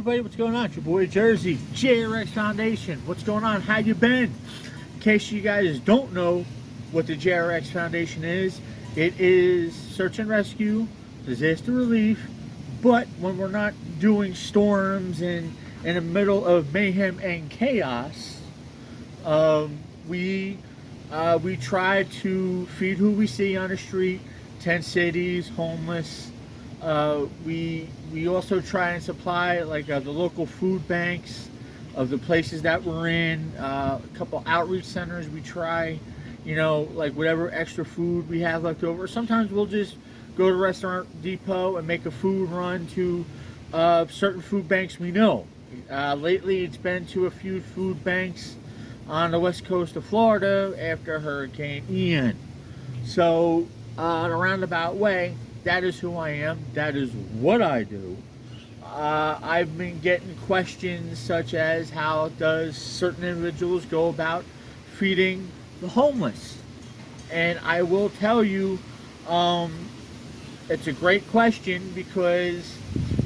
everybody, what's going on? It's your boy Jersey, JRX Foundation. What's going on? How you been? In case you guys don't know what the JRX Foundation is, it is search and rescue, disaster relief, but when we're not doing storms and in the middle of mayhem and chaos, we try to feed who we see on the street, tent cities, homeless. We also try and supply like the local food banks of the places that we're in. A couple outreach centers. We try, like whatever extra food we have left over. Sometimes we'll just go to Restaurant Depot and make a food run to certain food banks we know. Lately, it's been to a few food banks on the west coast of Florida after Hurricane Ian. So, in a roundabout way, that is who I am. That is what I do. I've been getting questions such as how does certain individuals go about feeding the homeless? And I will tell you, it's a great question because,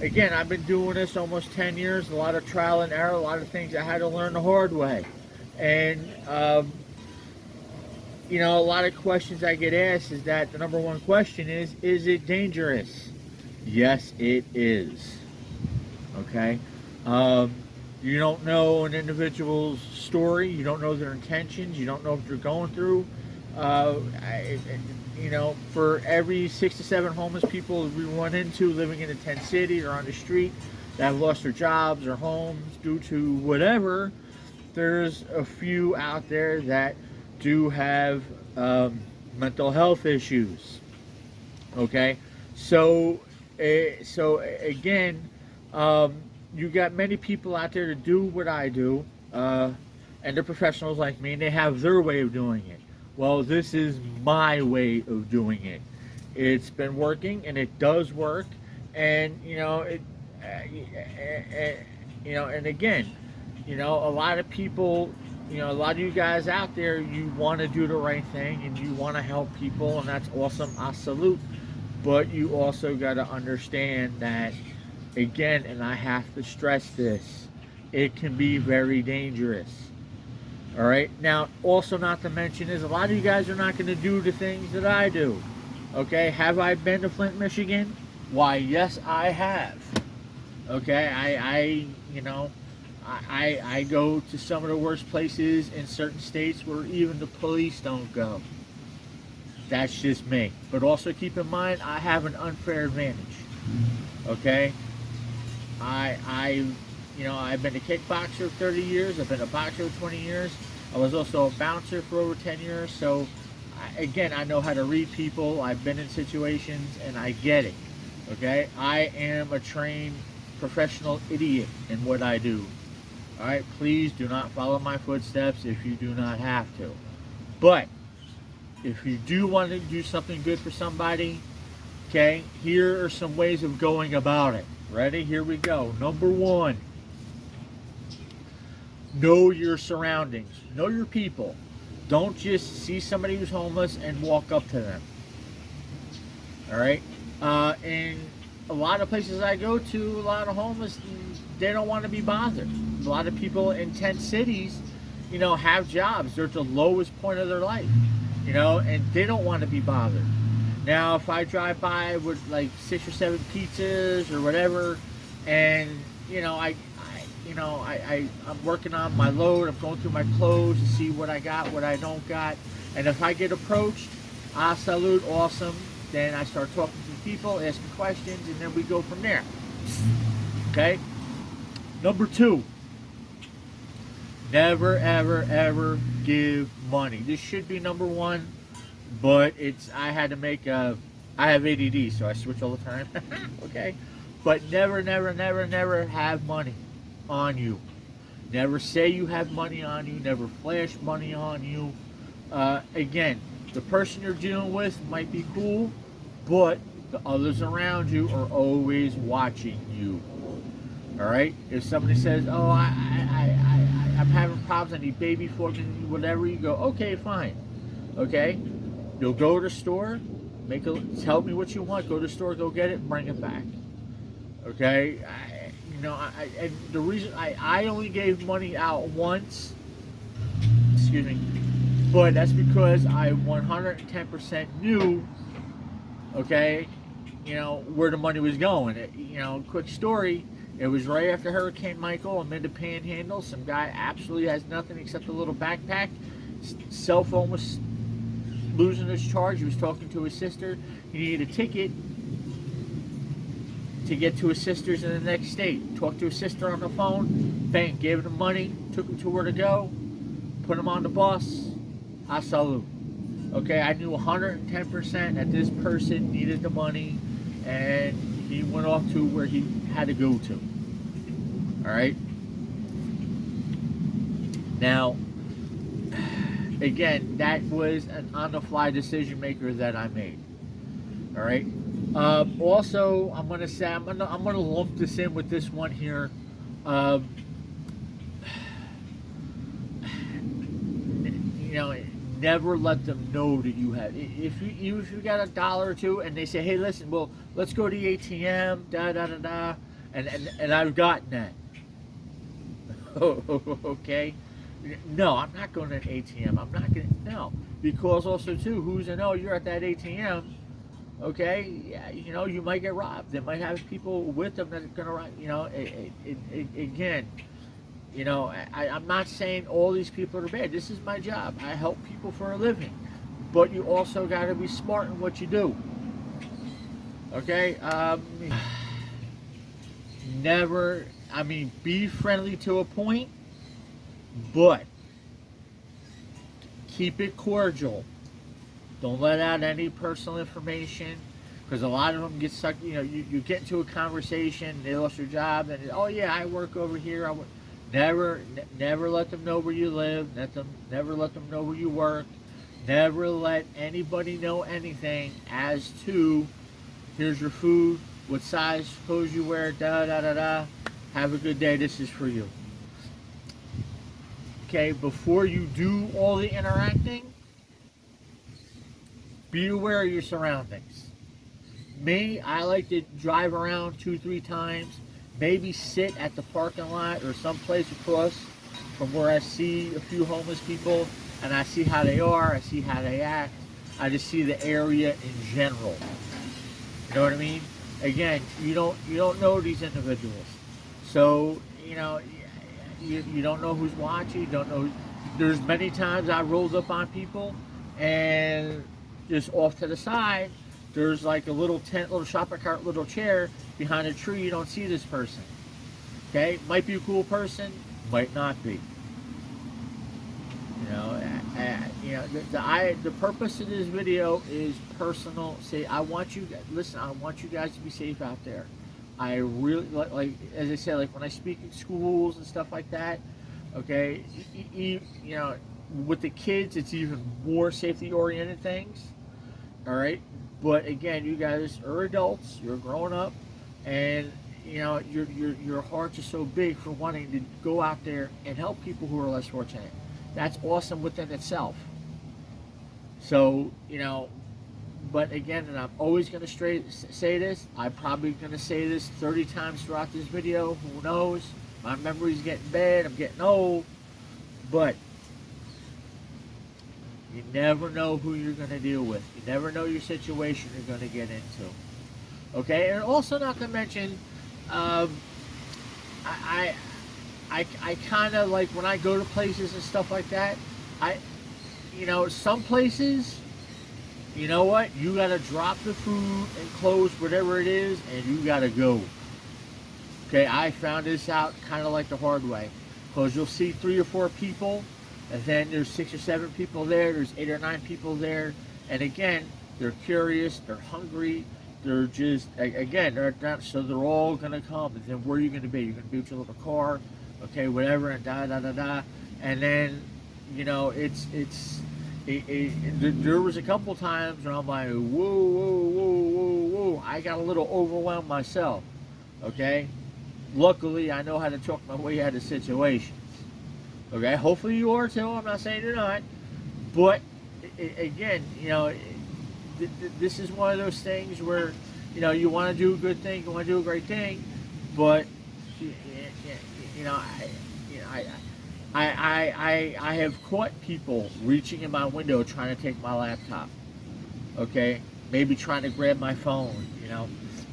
again, I've been doing this almost 10 years, a lot of trial and error, a lot of things I had to learn the hard way. And, a lot of questions I get asked is that the number one question is it dangerous? Yes, it is. Okay? You don't know an individual's story. You don't know their intentions. You don't know what they're going through. For every 6 to 7 homeless people we run into living in a tent city or on the street that have lost their jobs or homes due to whatever, there's a few out there that do have mental health issues. Okay, so again, you got many people out there to do what I do, and they're professionals like me, and they have their way of doing it. Well, this is my way of doing it. It's been working, and it does work, and and again, a lot of people, a lot of you guys out there, you want to do the right thing and you want to help people, and that's awesome. I salute. But you also got to understand that, again, and I have to stress this, it can be very dangerous. All right. Now, also not to mention is a lot of you guys are not going to do the things that I do. Okay. Have I been to Flint, Michigan? Why, yes, I have. Okay. I go to some of the worst places in certain states where even the police don't go. That's just me. But also keep in mind, I have an unfair advantage. Okay? I've been a kickboxer 30 years. I've been a boxer 20 years. I was also a bouncer for over 10 years. So, again, I know how to read people. I've been in situations, and I get it. Okay? I am a trained professional idiot in what I do. All right, please do not follow my footsteps if you do not have to. But if you do want to do something good for somebody, okay, here are some ways of going about it. Ready? Here we go. Number one, know your surroundings. Know your people. Don't just see somebody who's homeless and walk up to them. All right? And a lot of places I go to, a lot of homeless, they don't want to be bothered. A lot of people in tent cities, have jobs. They're at the lowest point of their life, and they don't want to be bothered. Now, if I drive by with like 6 or 7 pizzas or whatever, and I'm working on my load, I'm going through my clothes to see what I got, what I don't got, and if I get approached, I salute, awesome. Then I start talking to people, asking questions, and then we go from there. Okay? Number 2, never, ever, ever give money. This should be number 1, but I have ADD, so I switch all the time. Okay? But never, never, never, never have money on you. Never say you have money on you. Never flash money on you. Again, the person you're dealing with might be cool, but the others around you are always watching you. All right? If somebody says, "Oh, I'm having problems, I need baby formula," whatever, you go, "Okay, fine." Okay? You'll go to the store, tell me what you want, go to the store, go get it, and bring it back. Okay? and the reason I only gave money out once, excuse me, but that's because I 110% knew, okay, where the money was going. Quick story. It was right after Hurricane Michael. I'm in the Panhandle. Some guy absolutely has nothing except a little backpack. Cell phone was losing its charge. He was talking to his sister. He needed a ticket to get to his sister's in the next state. Talked to his sister on the phone. Bang, gave him the money. Took him to where to go. Put him on the bus. I salute. Okay, I knew 110% that this person needed the money, and he went off to where he had to go to. All right. Now, again, that was an on-the-fly decision maker that I made. All right. Also, I'm gonna say I'm gonna lump this in with this one here. Never let them know that you have. If you got a dollar or two, and they say, "Hey, listen, well, let's go to the ATM," da da da da, and I've gotten that. Okay. No, I'm not going to an ATM. I'm not going to, no. Because also, too, who's to know you're at that ATM, okay? Yeah, you might get robbed. They might have people with them that are going to rob, again, I'm not saying all these people are bad. This is my job. I help people for a living. But you also got to be smart in what you do. Okay? Be friendly to a point, but keep it cordial. Don't let out any personal information, because a lot of them get stuck. You get into a conversation, they lost their job, and oh yeah, I work over here. Never let them know where you live. Never let them know where you work. Never let anybody know anything as to here's your food, what size clothes you wear, da da da da. Have a good day. This is for you. Okay, before you do all the interacting, be aware of your surroundings. Me, I like to drive around 2-3 times, maybe sit at the parking lot or someplace across from where I see a few homeless people, and I see how they are, I see how they act, I just see the area in general. You know what I mean? Again, you don't know these individuals, so you don't know who's watching. You don't know. There's many times I rolled up on people, and just off to the side, there's like a little tent, little shopping cart, little chair behind a tree. You don't see this person. Okay, might be a cool person, might not be. The purpose of this video is personal. I want you guys to be safe out there. I really like as I said, like when I speak at schools and stuff like that. Okay, with the kids, it's even more safety-oriented things. All right, but again, you guys are adults. You're growing up, and your hearts are so big for wanting to go out there and help people who are less fortunate. That's awesome within itself. So, but again, and I'm always going to say this, I'm probably going to say this 30 times throughout this video, who knows, my memory's getting bad, I'm getting old, but you never know who you're going to deal with. You never know your situation you're going to get into. Okay, and also not to mention, I kind of like when I go to places and stuff like that, some places, you know what, you got to drop the food and clothes, whatever it is, and you got to go. Okay, I found this out kind of like the hard way, because you'll see 3 or 4 people, and then there's 6 or 7 people there, there's 8 or 9 people there, and again, they're curious, they're hungry, they're just, again, they're not, so they're all going to come, and then where are you going to be? You're going to be with your little car, okay, whatever, and da-da-da-da, and then, there was a couple times where I'm like, whoa, I got a little overwhelmed myself, okay? Luckily, I know how to talk my way out of situations, okay? Hopefully you are too, I'm not saying you're not, but, again, this is one of those things where, you want to do a good thing, you want to do a great thing, but you know, I have caught people reaching in my window trying to take my laptop. Okay, maybe trying to grab my phone.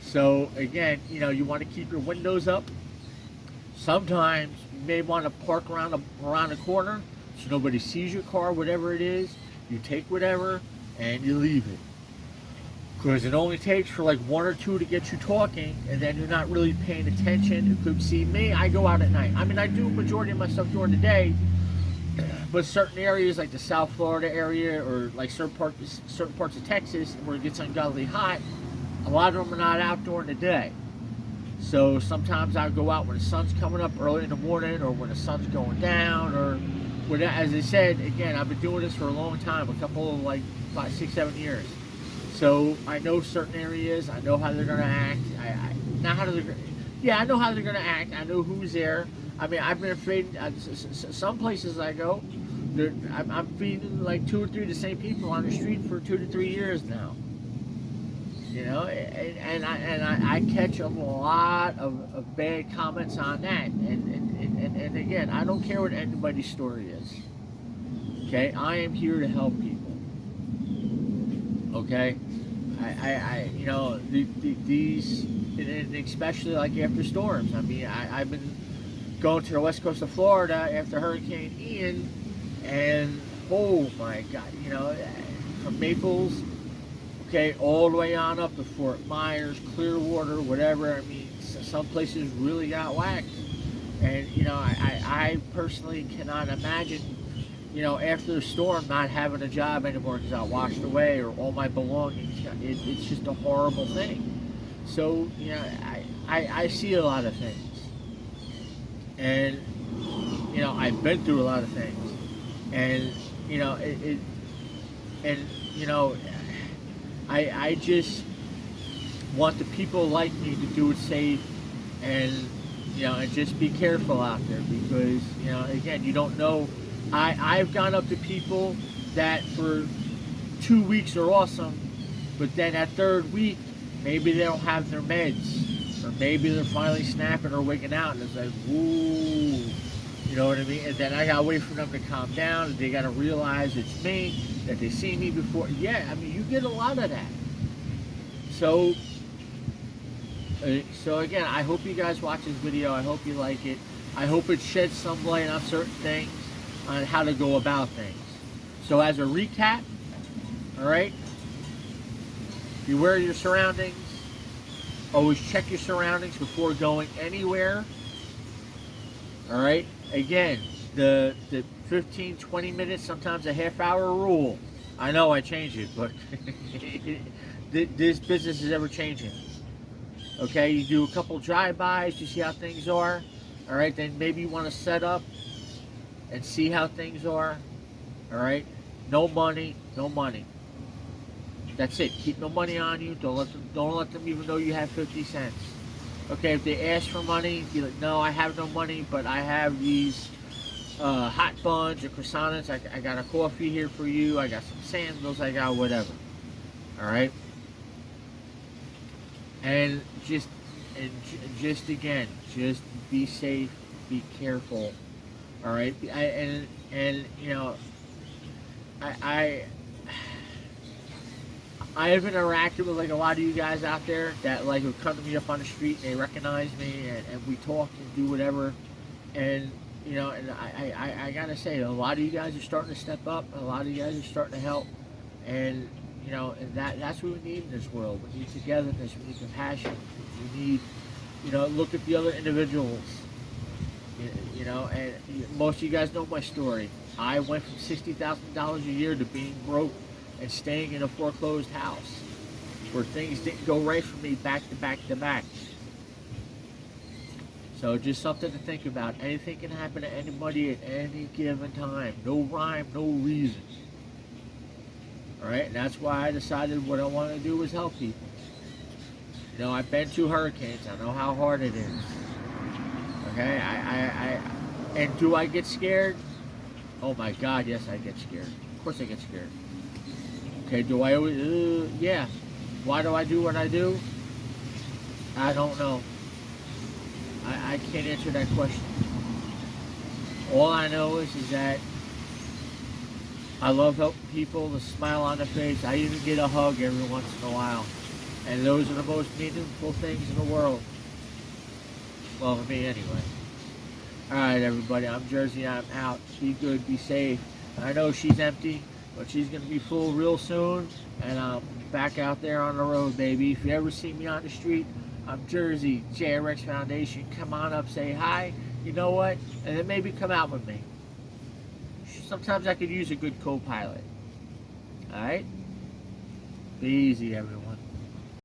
So again, you want to keep your windows up. Sometimes you may want to park around the corner so nobody sees your car, whatever it is. You take whatever and you leave it. Because it only takes for like one or two to get you talking, and then you're not really paying attention. You could see me, I go out at night. I mean, I do majority of my stuff during the day, but certain areas like the South Florida area or like certain parts of Texas where it gets ungodly hot, a lot of them are not out during the day. So sometimes I'll go out when the sun's coming up early in the morning, or when the sun's going down, or when, as I said, again, I've been doing this for a long time, a couple of like 5, 6, 7 years. So I know certain areas. I know how they're gonna act. I know how they're gonna act. I know who's there. I mean, I've been afraid. Some places I go, I'm feeding like 2 or 3 of the same people on the street for 2 to 3 years now. And I catch a lot of bad comments on that. And again, I don't care what anybody's story is. Okay, I am here to help people. Okay, these, and especially like after storms. I mean, I've been going to the west coast of Florida after Hurricane Ian, and oh my God, from Naples, okay, all the way on up to Fort Myers, Clearwater, whatever. I mean, some places really got whacked, and I personally cannot imagine, after the storm, not having a job anymore because I washed away, or all my belongings. It's just a horrible thing. So, I see a lot of things. And, I've been through a lot of things. And, I just want the people like me to do it safe, and, and just be careful out there, because, again, you don't know. I've gone up to people that for 2 weeks are awesome, but then that third week, maybe they don't have their meds, or maybe they're finally snapping or waking out, and it's like, woo, you know what I mean? And then I gotta wait for them to calm down, and they gotta realize it's me, that they see me before. Yeah, I mean, you get a lot of that. So again, I hope you guys watch this video. I hope you like it. I hope it sheds some light on certain things, on how to go about things. So as a recap, all right, beware of your surroundings. Always check your surroundings before going anywhere. All right, again, the 15, 20 minutes, sometimes a half hour rule. I know I changed it, but this business is ever changing. Okay, you do a couple drive-bys, you see how things are. All right, then maybe you want to set up and see how things are. All right, no money. That's it. Keep no money on you. Don't let them even know you have 50 cents. Okay, if they ask for money, be like, no, I have no money, but I have these hot buns or croissants. I got a coffee here for you. I got some sandals. I got whatever. All right, and just again, just be safe, be careful. All right, I have interacted with like a lot of you guys out there that like would come to me up on the street and they recognize me, and we talk and do whatever, and and I gotta say, a lot of you guys are starting to step up. A lot of you guys are starting to help, and and that's what we need in this world. We need togetherness. We need compassion. We need look at the other individuals. And most of you guys know my story. I went from $60,000 a year to being broke and staying in a foreclosed house where things didn't go right for me back to back to back. So just something to think about. Anything can happen to anybody at any given time. No rhyme, no reason. All right, and that's why I decided what I want to do was help people. I've been through hurricanes. I know how hard it is. Okay, and do I get scared? Oh my God, yes, I get scared. Of course I get scared. Okay, do I always, yeah. Why do I do what I do? I don't know. I can't answer that question. All I know is that I love helping people, the smile on their face. I even get a hug every once in a while. And those are the most meaningful things in the world. Well, for me anyway. Alright, everybody, I'm Jersey. I'm out. Be good, be safe. I know she's empty, but she's going to be full real soon. And I'm back out there on the road, baby. If you ever see me on the street, I'm Jersey, JRX Foundation. Come on up, say hi. You know what? And then maybe come out with me. Sometimes I could use a good co-pilot. Alright? Be easy, everyone.